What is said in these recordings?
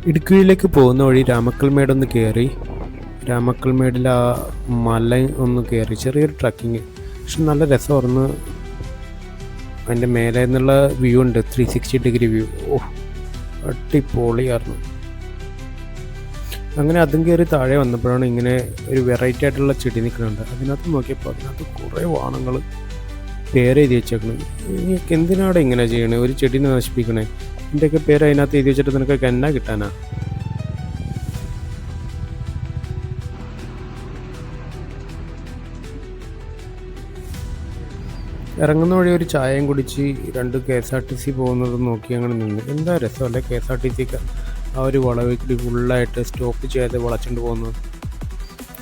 ഇടുക്കിയിലേക്ക് പോകുന്ന വഴി രാമക്കൽമേടൊന്ന് കയറി, രാമക്കൽമേടിൽ ആ മല ഒന്ന് കയറി, ചെറിയൊരു ട്രക്കിങ്. പക്ഷെ നല്ല രസമായിരുന്നു. അതിൻ്റെ മേലെ നിന്നുള്ള വ്യൂ ഉണ്ട്, 360 വ്യൂ. അടിപൊളിയായിരുന്നു. അങ്ങനെ അതും കയറി താഴെ വന്നപ്പോഴാണ് ഇങ്ങനെ ഒരു വെറൈറ്റി ആയിട്ടുള്ള ചെടി നിൽക്കുന്നുണ്ട്. അതിനകത്ത് നോക്കിയപ്പോൾ അതിനകത്ത് കുറേ വാണങ്ങൾ പേര് എഴുതി വെച്ചേക്കണം. നിങ്ങൾക്ക് എന്തിനാണ് ഇങ്ങനെ ചെയ്യണേ? ഒരു ചെടീനെ നശിപ്പിക്കണേ? എൻ്റെയൊക്കെ പേര് അതിനകത്ത് എഴുതി വെച്ചിട്ട് നിനക്കൊക്കെ എന്നാ കിട്ടാനാ? ഇറങ്ങുന്ന വഴി ഒരു ചായയും കുടിച്ച് 2 KSRTC പോകുന്നത് നോക്കി അങ്ങനെ നിന്ന്. എന്താ രസമല്ലേ KSRTC ആ ഒരു വളവിൽ ഫുള്ളായിട്ട് സ്റ്റോപ്പ് ചെയ്യാതെ വളച്ചുകൊണ്ട് പോകുന്നത്.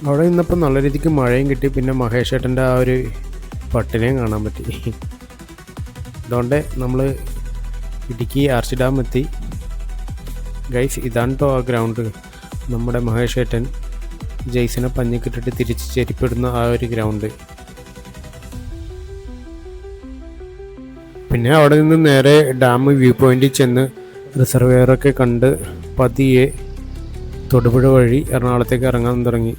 അവിടെ നിന്നപ്പോൾ നല്ല രീതിക്ക് മഴയും കിട്ടി. പിന്നെ മഹേഷ് ഏട്ടൻ്റെ ആ ഒരു പട്ടിനെയും കാണാൻ പറ്റി. അതുകൊണ്ട് നമ്മൾ ഇടുക്കി ആർച്ച് ഡാം എത്തി. ഗൈസ്, ഇതാണ് കേട്ടോ ആ ഗ്രൗണ്ട്. നമ്മുടെ മഹേഷ് ഏട്ടൻ ജെയ്സിനെ പഞ്ഞിക്കിട്ടിട്ട് തിരിച്ച് ചെരിപ്പിടുന്ന ആ ഒരു ഗ്രൗണ്ട്. പിന്നെ അവിടെ നിന്ന് നേരെ ഡാം വ്യൂ പോയിന്റിൽ ചെന്ന് റിസർവെയറൊക്കെ കണ്ട് പതിയെ തൊടുപുഴ വഴി എറണാകുളത്തേക്ക് ഇറങ്ങാൻ തുടങ്ങി.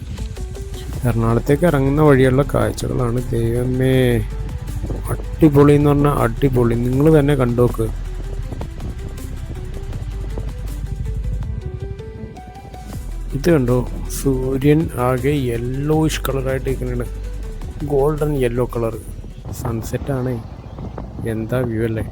എറണാകുളത്തേക്ക് ഇറങ്ങുന്ന വഴിയുള്ള കാഴ്ചകളാണ് ദൈവമേ, അടിപൊളി എന്ന് പറഞ്ഞാൽ അടിപൊളി. നിങ്ങൾ തന്നെ കണ്ടുനോക്ക്. ഇത് കണ്ടോ, സൂര്യൻ ആകെ യെല്ലോയിഷ് കളറായിട്ട് ഇരിക്കുന്നുണ്ട്, ഗോൾഡൻ യെല്ലോ കളർ. സൺസെറ്റാണ്. എന്താ വ്യൂ അല്ലേ?